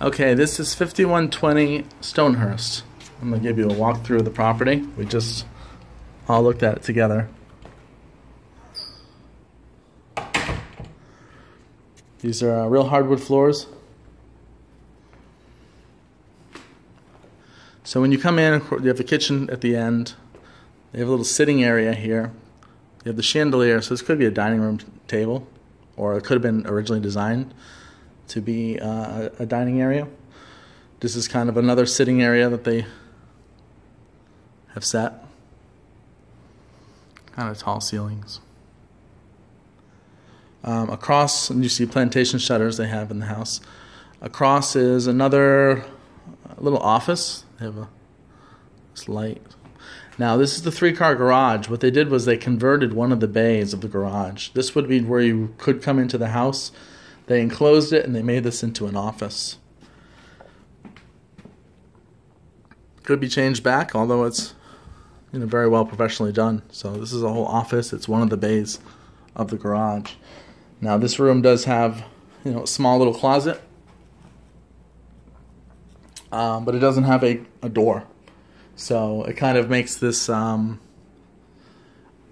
Okay, this is 5120 Stonehurst. I'm going to give you a walkthrough of the property. We just all looked at it together. These are real hardwood floors. So when you come in, you have the kitchen at the end. You have a little sitting area here. You have the chandelier, so this could be a dining room table, or it could have been originally designed to be a dining area. This is kind of another sitting area that they have set. Kind of tall ceilings. Across, and you see plantation shutters they have in the house. Across is another little office. They have this light. Now this is the 3-car garage. What they did was they converted one of the bays of the garage. This would be where you could come into the house. They enclosed it and they made this into an office. Could be changed back, although it's very well professionally done. So this is a whole office. It's one of the bays of the garage. Now this room does have a small little closet, but it doesn't have a door. So it kind of makes this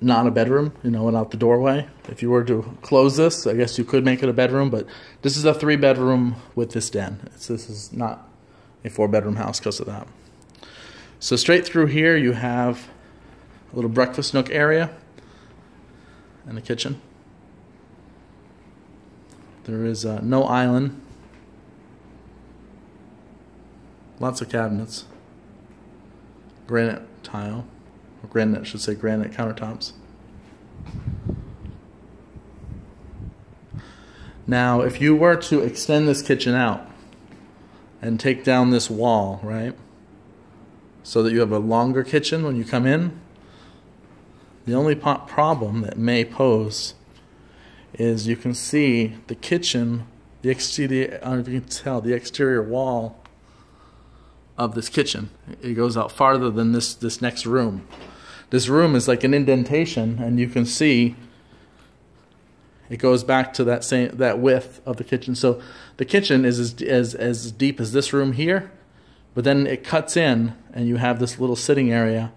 not a bedroom, without the doorway. If you were to close this, I guess you could make it a bedroom, but this is a 3-bedroom with this den. This is not a 4-bedroom house because of that. So straight through here you have a little breakfast nook area and the kitchen. There is no island. Lots of cabinets. Granite tile. Or granite, I should say granite countertops. Now, if you were to extend this kitchen out and take down this wall, right, so that you have a longer kitchen when you come in, the only problem that may pose is you can see the kitchen, I don't know if you can tell, the exterior wall of this kitchen. It goes out farther than this next room. This room is like an indentation, and you can see it goes back to that width of the kitchen. So the kitchen is as deep as this room here, but then it cuts in, and you have this little sitting area.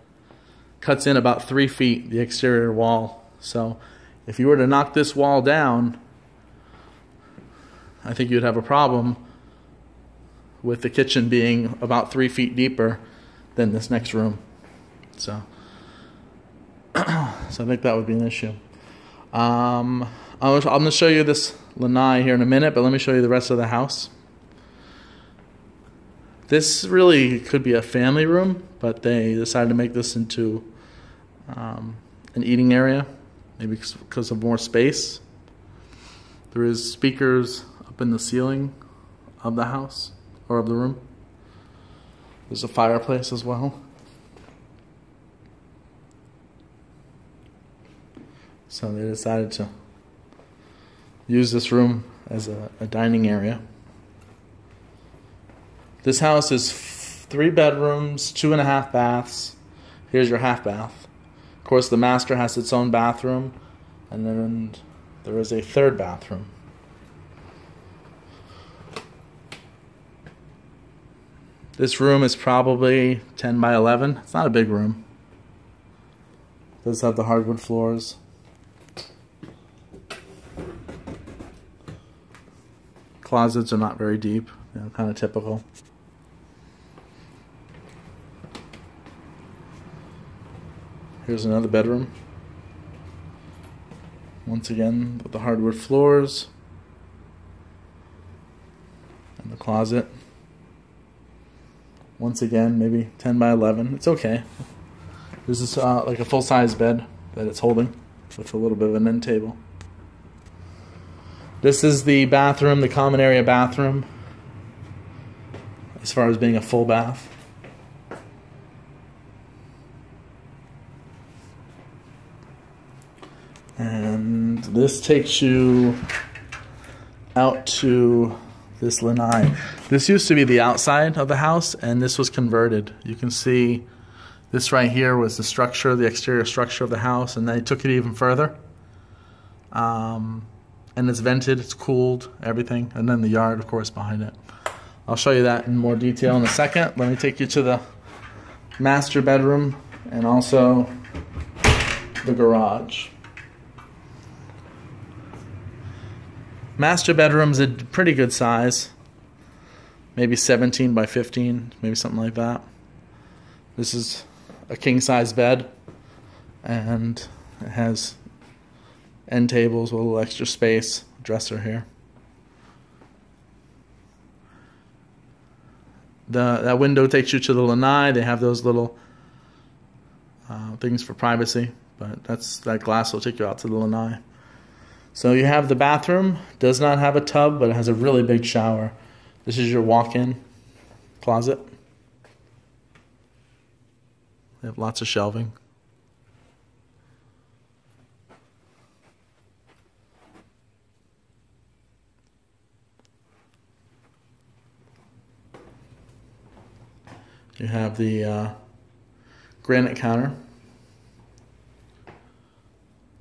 Cuts in about 3 feet, the exterior wall. So if you were to knock this wall down, I think you'd have a problem with the kitchen being about 3 feet deeper than this next room. So I think that would be an issue. I'm going to show you this lanai here in a minute, but let me show you the rest of the house. This really could be a family room, but they decided to make this into an eating area, maybe because of more space. There is speakers up in the ceiling of the house, or of the room. There's a fireplace as well. So they decided to use this room as a dining area. This house is 3 bedrooms, 2.5 baths. Here's your half bath. Of course, the master has its own bathroom, and then there is a 3rd bathroom. This room is probably 10 by 11. It's not a big room. It does have the hardwood floors. Closets are not very deep, kind of typical. Here's another bedroom. Once again, with the hardwood floors and the closet. Once again, maybe 10 by 11. It's okay. This is like a full-size bed that it's holding with a little bit of an end table. This is the bathroom, the common area bathroom, as far as being a full bath. And this takes you out to this lanai. This used to be the outside of the house, and this was converted. You can see this right here was the structure, the exterior structure of the house, and they took it even further. And it's vented, it's cooled, everything, and then the yard, of course, behind it. I'll show you that in more detail in a second. Let me take you to the master bedroom and also the garage. Master bedroom's a pretty good size. Maybe 17 by 15, maybe something like that. This is a king-size bed, and it has end tables with a little extra space, dresser here. That window takes you to the lanai. They have those little things for privacy, but that glass will take you out to the lanai. So you have the bathroom. Does not have a tub, but it has a really big shower. This is your walk-in closet. They have lots of shelving. You have the granite counter,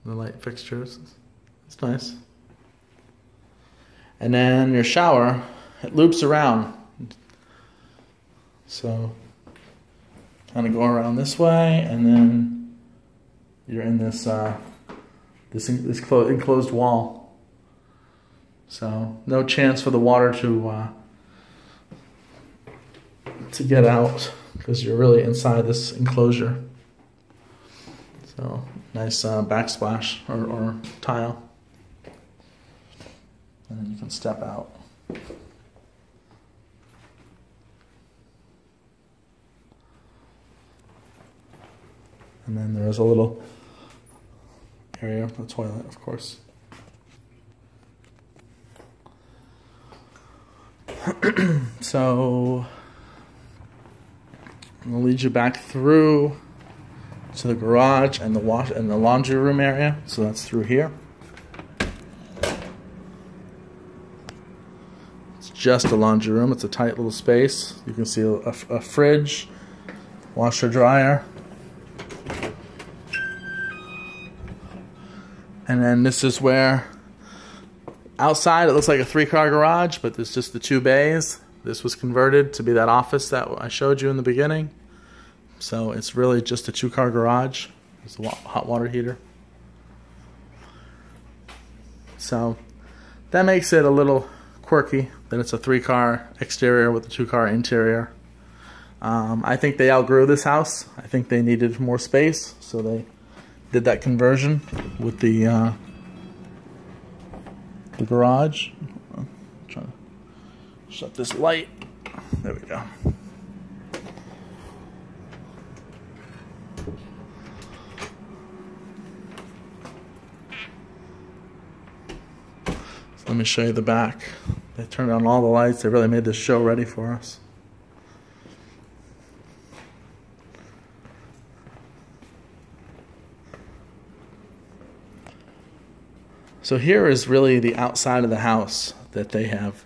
the light fixtures. It's nice. And then your shower, it loops around. So kind of go around this way, and then you're in this this enclosed wall. So no chance for the water to get out, because you're really inside this enclosure. So nice backsplash or tile. And then you can step out. And then there is a little area for the toilet, of course. So I'm gonna lead you back through to the garage and the laundry room area. So that's through here. It's just a laundry room. It's a tight little space. You can see a fridge, washer dryer. And then this is where, outside it looks like a 3-car garage, but there's just the 2 bays. This was converted to be that office that I showed you in the beginning. So it's really just a 2-car garage. There's a hot water heater. So that makes it a little quirky that it's a 3-car exterior with a 2-car interior. I think they outgrew this house. I think they needed more space, so they did that conversion with the garage. I'm trying to shut this light. There we go. So let me show you the back. They turned on all the lights. They really made this show ready for us. So here is really the outside of the house that they have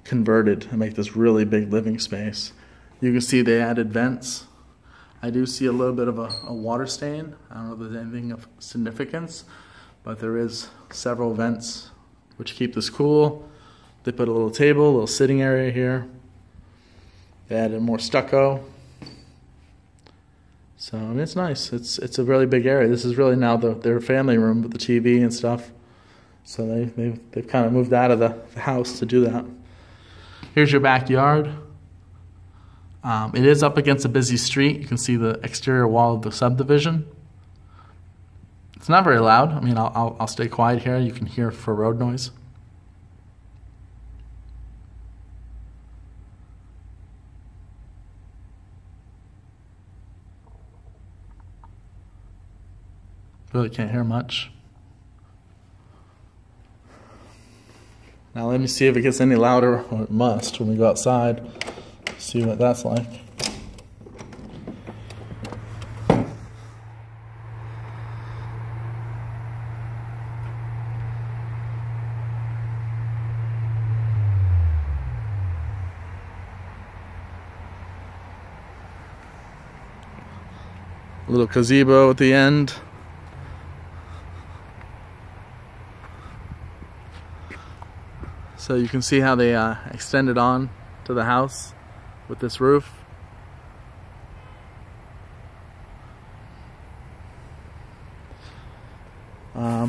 converted to make this really big living space. You can see they added vents. I do see a little bit of a water stain. I don't know if there's anything of significance, but there is several vents which keep this cool. They put a little table, a little sitting area here. They added more stucco. So I mean, it's nice. It's a really big area. This is really now their family room with the TV and stuff. So they've kind of moved out of the house to do that. Here's your backyard. It is up against a busy street. You can see the exterior wall of the subdivision. It's not very loud. I mean, I'll stay quiet here. You can hear for road noise. Really can't hear much. Now let me see if it gets any louder, or it must when we go outside. See what that's like. A little gazebo at the end. So you can see how they extended on to the house with this roof.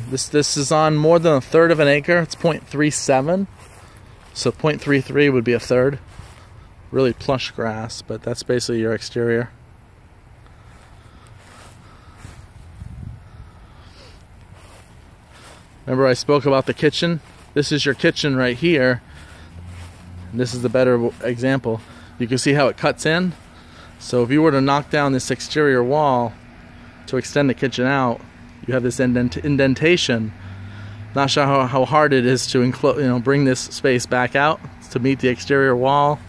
This is on more than 1/3 of an acre. It's 0.37, so 0.33 would be 1/3. Really plush grass, but that's basically your exterior. Remember I spoke about the kitchen? This is your kitchen right here. This is the better example. You can see how it cuts in. So if you were to knock down this exterior wall to extend the kitchen out, you have this indentation. Not sure how hard it is to bring this space back out to meet the exterior wall.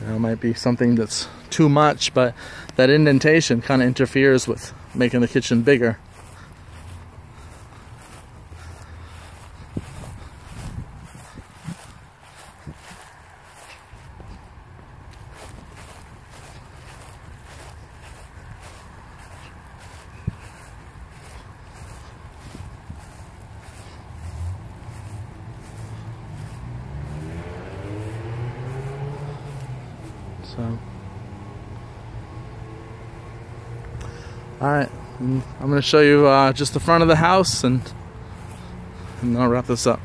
It might be something that's too much, but that indentation kind of interferes with making the kitchen bigger. Alright, I'm going to show you just the front of the house, and I'll wrap this up.